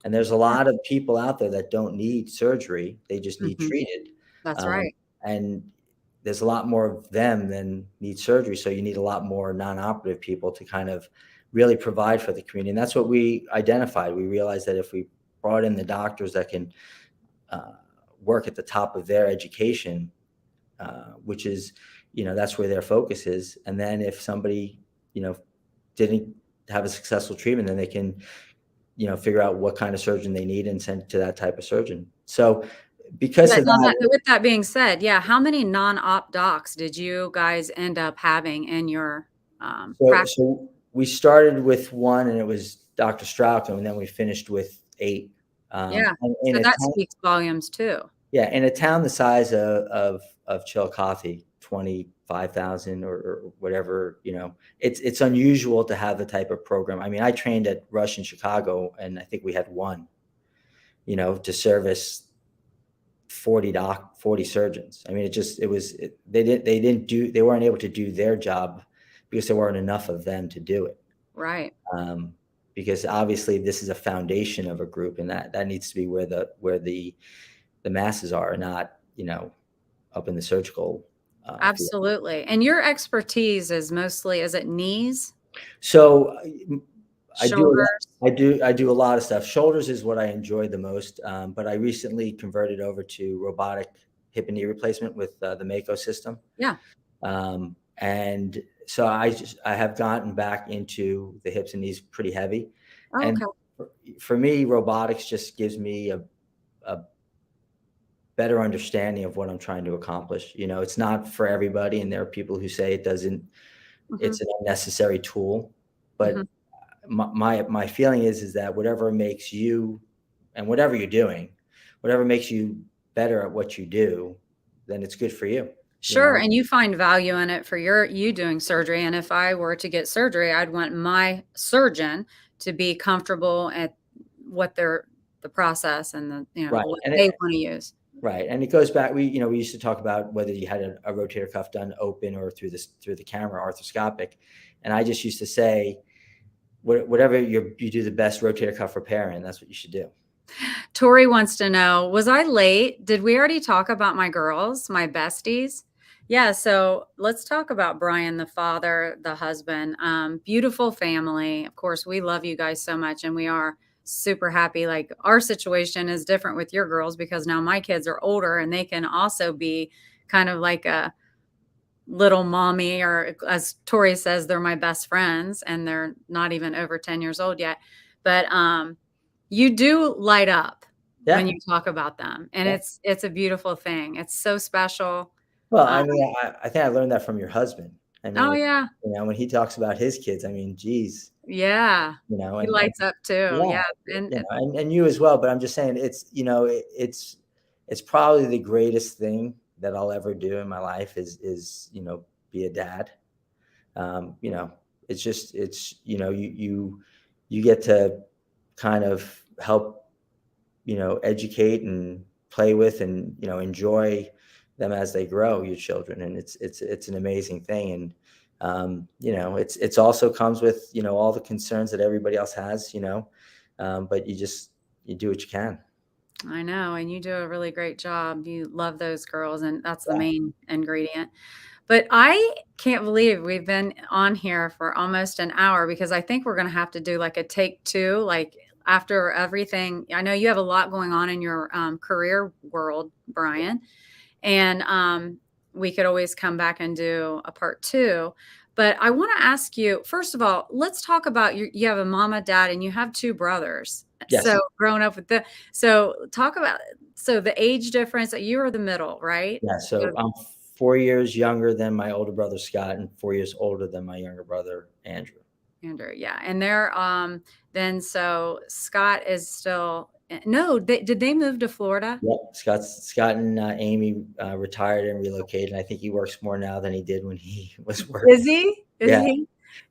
And there's a lot of people out there that don't need surgery. They just need treated. That's right. And there's a lot more of them than need surgery. So you need a lot more non-operative people to kind of really provide for the community. And that's what we identified. We realized that if we brought in the doctors that can work at the top of their education, which is, that's where their focus is. And then if somebody, didn't have a successful treatment, then they can, figure out what kind of surgeon they need and send it to that type of surgeon. So because of that, with that being said, yeah, how many non-op docs did you guys end up having in your practice? So we started with one, and it was Dr. Strauch, and then we finished with 8. Yeah, so that speaks volumes too. Yeah, in a town the size of Chillicothe, 25,000 or whatever, it's unusual to have the type of program. I mean, I trained at Rush in Chicago, and I think we had one, to service 40 surgeons. I mean, they weren't able to do their job because there weren't enough of them to do it. Right. Because obviously this is a foundation of a group, and that needs to be where the masses are, not, up in the surgical. Absolutely. Field. And your expertise is it knees? So shoulders? I do a lot of stuff. Shoulders is what I enjoy the most. But I recently converted over to robotic hip and knee replacement with the Mako system. Yeah. And so I have gotten back into the hips and knees pretty heavy. Oh, and for me, robotics just gives me a better understanding of what I'm trying to accomplish. It's not for everybody, and there are people who say it doesn't. Mm-hmm. It's an unnecessary tool, but mm-hmm. my feeling is that whatever makes you, and whatever you're doing, whatever makes you better at what you do, then it's good for you. Sure. And you find value in it for you doing surgery. And if I were to get surgery, I'd want my surgeon to be comfortable at what the process and right. what they want to use. Right. And it goes back, we used to talk about whether you had a rotator cuff done open or through the camera, arthroscopic. And I just used to say, whatever you do the best rotator cuff repair in, that's what you should do. Tori wants to know, was I late? Did we already talk about my girls, my besties? Yeah. So let's talk about Brian, the father, the husband, beautiful family. Of course, we love you guys so much, and we are super happy. Like, our situation is different with your girls because now my kids are older and they can also be kind of like a little mommy, or as Tori says, they're my best friends, and they're not even over 10 years old yet. But you do light up when you talk about them, and it's a beautiful thing. It's so special. Well, I mean, I think I learned that from your husband. I mean, oh yeah. When he talks about his kids, I mean, geez. Yeah. He lights up too. Yeah. And you as well. But I'm just saying, it's probably the greatest thing that I'll ever do in my life is be a dad. It's you get to kind of help, educate and play with and, enjoy them as they grow, your children. And it's an amazing thing. And, it's also comes with, all the concerns that everybody else has, but you do what you can. I know. And you do a really great job. You love those girls, and that's the main ingredient. But I can't believe we've been on here for almost an hour, because I think we're going to have to do like a take 2, like after everything. I know you have a lot going on in your career world, Brian, and we could always come back and do a part 2. But I want to ask you, first of all, let's talk about you have a mama, dad, and you have 2 brothers. Yes. So growing up with talk about the age difference. You are the middle, right? Yeah. So I'm 4 years younger than my older brother, Scott, and 4 years older than my younger brother, Andrew. Yeah. And they're, then, so Scott is still, no, did they move to Florida? Yep. Scott and Amy retired and relocated. And I think he works more now than he did when he was working. Is he? Is he?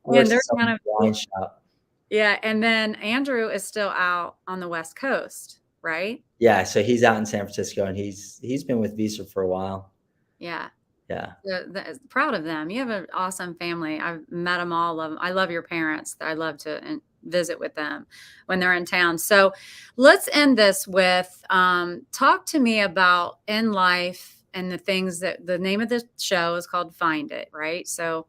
And they're kind of wine shop. Yeah. And then Andrew is still out on the West Coast, right? Yeah. So he's out in San Francisco, and he's been with Visa for a while. Yeah. Yeah. Proud of them. You have an awesome family. I've met them all. Love them. I love your parents. I love to visit with them when they're in town. So let's end this with talk to me about in life and the things that the name of the show is called Find It, right? So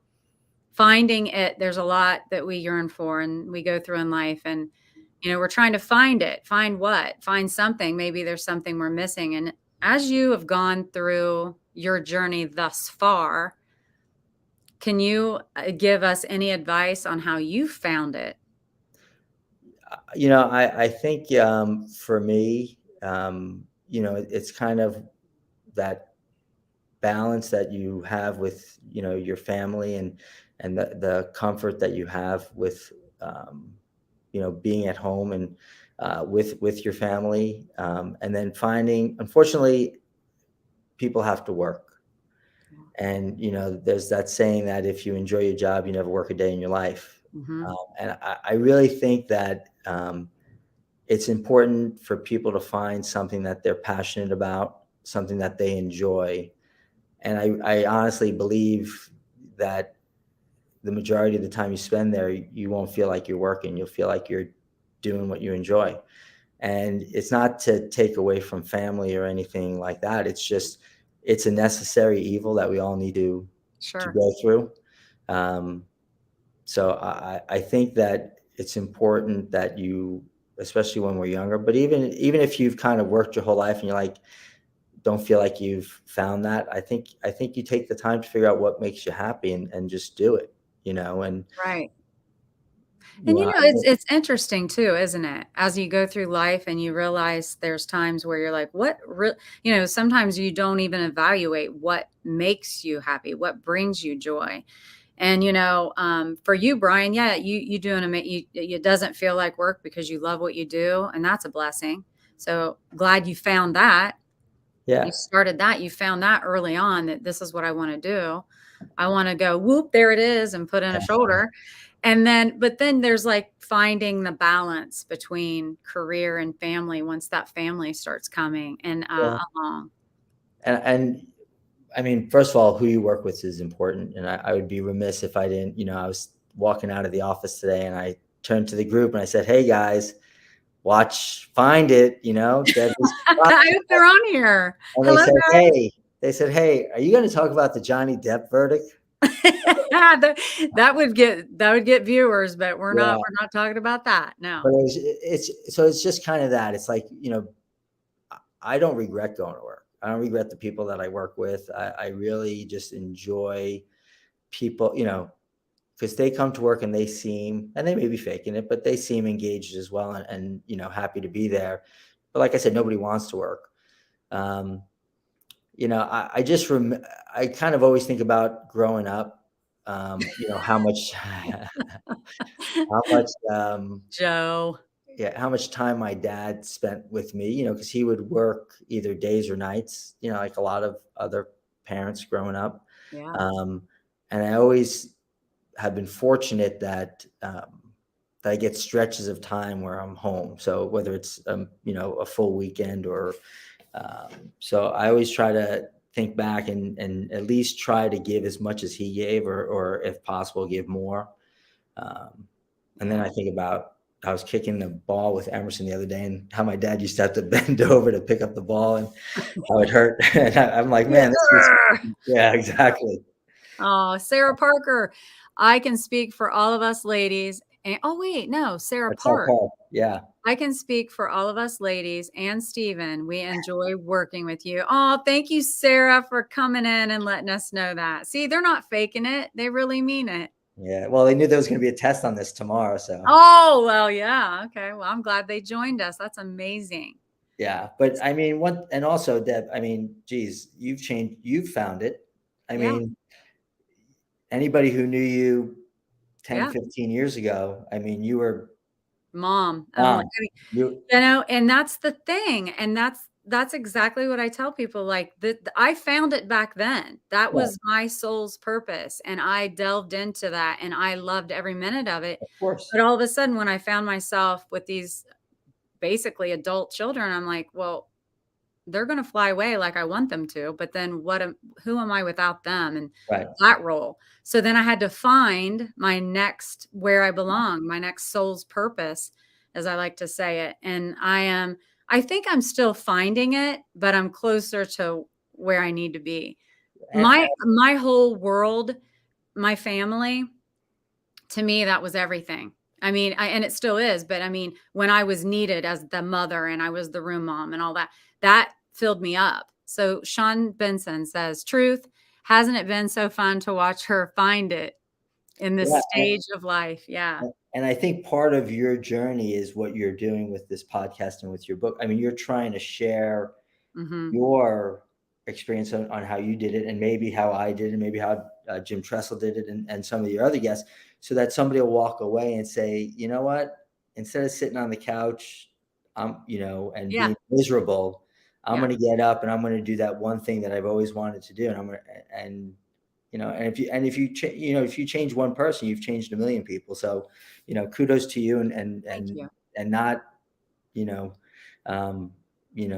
finding it, there's a lot that we yearn for and we go through in life, and we're trying to find it. Find something. Maybe there's something we're missing. And as you have gone through your journey thus far, can you give us any advice on how you found it? I think for me, it's kind of that balance that you have with, your family and the comfort that you have with, being at home and with your family. And then unfortunately, people have to work. And, there's that saying that if you enjoy your job, you never work a day in your life. Mm-hmm. And I really think that it's important for people to find something that they're passionate about, something that they enjoy. And I honestly believe that the majority of the time you spend there, you won't feel like you're working. You'll feel like you're doing what you enjoy. And it's not to take away from family or anything like that. It's just, it's a necessary evil that we all need to go through. So I think that it's important that you, especially when we're younger, but even if you've kind of worked your whole life and you're like, don't feel like you've found that, I think you take the time to figure out what makes you happy and just do it, and right. And it's interesting too, isn't it? As you go through life and you realize there's times where you're like, sometimes you don't even evaluate what makes you happy, what brings you joy. And, for you, Brian, yeah, you do it doesn't feel like work because you love what you do. And that's a blessing. So glad you found that. Yeah. You started that. You found that early on, that this is what I want to do. I want to go, whoop, there it is, and put in a shoulder. But then there's like finding the balance between career and family once that family starts coming along. And I mean, first of all, who you work with is important. And I would be remiss if I didn't, I was walking out of the office today and I turned to the group and I said, hey guys, find it, Deb I hope they're on here. And Hello, they said, hey, are you going to talk about the Johnny Depp verdict? that would get viewers, but we're not talking about that. No. But it's just kind of that. It's like, I don't regret going to work. I don't regret the people that I work with. I really just enjoy people, because they come to work and they may be faking it, but they seem engaged as well and happy to be there. But like I said, nobody wants to work. I kind of always think about growing up, how much Joe. Yeah, how much time my dad spent with me, because he would work either days or nights, like a lot of other parents growing up. Yeah. And I always have been fortunate that I get stretches of time where I'm home. So whether it's a full weekend or so I always try to think back and at least try to give as much as he gave, or if possible, give more. And then I think about, I was kicking the ball with Emerson the other day and how my dad used to have to bend over to pick up the ball and how it hurt. And I'm like, man, yeah, exactly. Oh, Sarah Parker. I can speak for all of us ladies. Sarah Park. Yeah. I can speak for all of us ladies and Stephen. We enjoy working with you. Oh, thank you, Sarah, for coming in and letting us know that. See, they're not faking it. They really mean it. Yeah. Well, they knew there was going to be a test on this tomorrow. So. Oh, well, yeah. Okay. Well, I'm glad they joined us. That's amazing. Yeah. But I mean, and also Deb, I mean, geez, you've changed, you've found it. I mean, anybody who knew you 10, 15 years ago, I mean, you were mom. And that's the thing. And that's exactly what I tell people. Like I found it back then. That was my soul's purpose. And I delved into that and I loved every minute of it. Of course. But all of a sudden, when I found myself with these basically adult children, I'm like, well, they're going to fly away like I want them to. But then who am I without them? And that role. So then I had to find my next, where I belong, my next soul's purpose, as I like to say it. And I think I'm still finding it, but I'm closer to where I need to be. My whole world, my family, to me, that was everything. I mean, and it still is, but I mean, when I was needed as the mother and I was the room mom and all that, that filled me up. So Sean Benson says, truth, hasn't it been so fun to watch her find it in this Yeah, stage of life? Yeah. and I think part of your journey is what you're doing with this podcast and with your book. I mean, you're trying to share Mm-hmm. your experience on how you did it, and maybe how I did it, maybe how Jim Tressel did it, and some of your other guests, so that somebody will walk away and say, you know what, instead of sitting on the couch, and Yeah. being miserable, I'm Yeah. going to get up and I'm going to do that one thing that I've always wanted to do. And I'm going to, and if you change one person, you've changed a million people. So, kudos to you, Thank you. and not,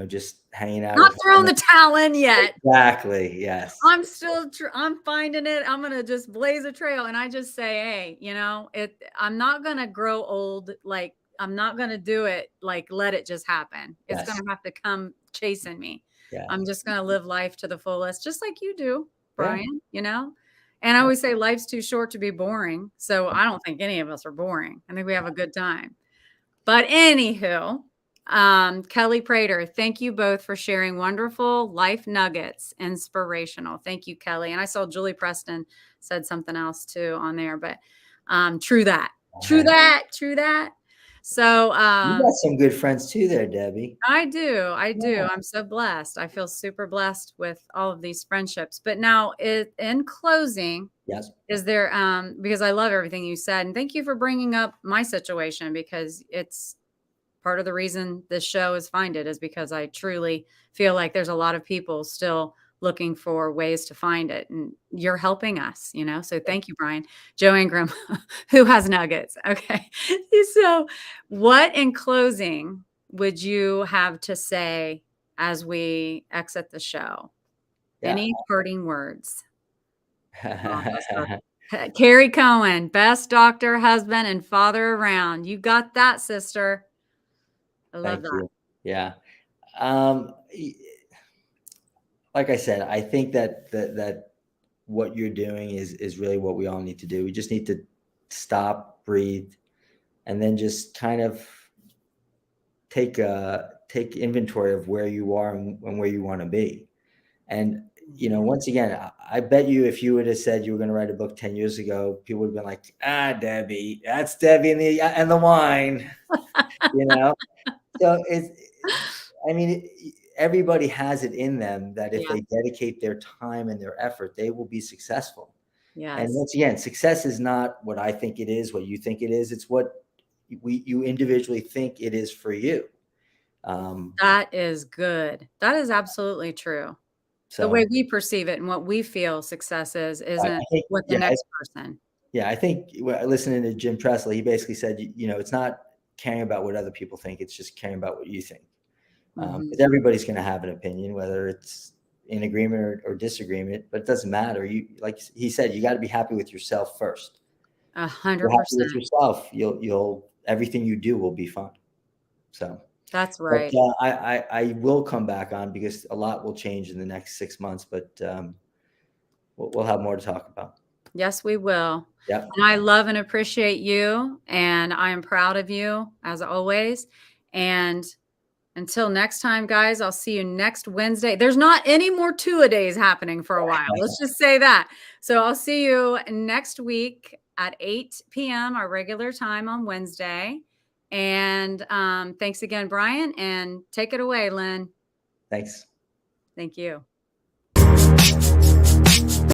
just hanging out Not at throwing home. the towel in yet. Exactly. Yes. I'm still, I'm finding it. I'm going to just blaze a trail. And I just say, hey, I'm not going to grow old. Like, I'm not going to do it. Like, let it just happen. It's Yes. going to have to come chasing me. Yeah. I'm just going to live life to the fullest, just like you do, Brian, Yeah. And I always say life's too short to be boring. So I don't think any of us are boring. I think we have a good time. But anywho, Kelly Prater, thank you both for sharing wonderful life nuggets, inspirational. Thank you, Kelly. And I saw Julie Preston said something else too on there, but true that. So You got some good friends too there, Debbie. I do. Yeah. I'm so blessed. I feel super blessed with all of these friendships. But now in closing, Yes. is there, because I love everything you said, and thank you for bringing up my situation, because it's part of the reason this show is Find It, is because I truly feel like there's a lot of people still looking for ways to find it, and you're helping us, so thank you, Brian. Joe Ingram, who has nuggets. Okay. So what in closing would you have to say as we exit the show? Yeah. Any parting words? Carrie Cohen, best doctor, husband, and father around. You got that, sister. I love that. You. Yeah. Like I said, I think that what you're doing is really what we all need to do. We just need to stop, breathe, and then just kind of take inventory of where you are and where you want to be. And once again, I bet you if you would have said you were going to write a book 10 years ago, people would have been like, Debbie, that's Debbie and the wine, So everybody has it in them that if they dedicate their time and their effort, they will be successful. Yes. And once again, success is not what I think it is, what you think it is. It's what you individually think it is for you. That is good. That is absolutely true. So, the way we perceive it and what we feel success isn't what the next person. Yeah, I think listening to Jim Tressel, he basically said, it's not caring about what other people think. It's just caring about what you think. Because everybody's going to have an opinion, whether it's in agreement or disagreement, but it doesn't matter. You, like he said, you got to be happy with yourself first. 100%. With yourself, you'll everything you do will be fun. So that's right. But, I will come back on because a lot will change in the next 6 months, but we'll have more to talk about. Yes, we will. Yeah. And I love and appreciate you, and I am proud of you as always. And until next time, guys, I'll see you next Wednesday. There's not any more two-a-days happening for a while. Let's just say that. So I'll see you next week at 8 p.m., our regular time on Wednesday. And thanks again, Brian. And take it away, Lynn. Thanks. Thank you.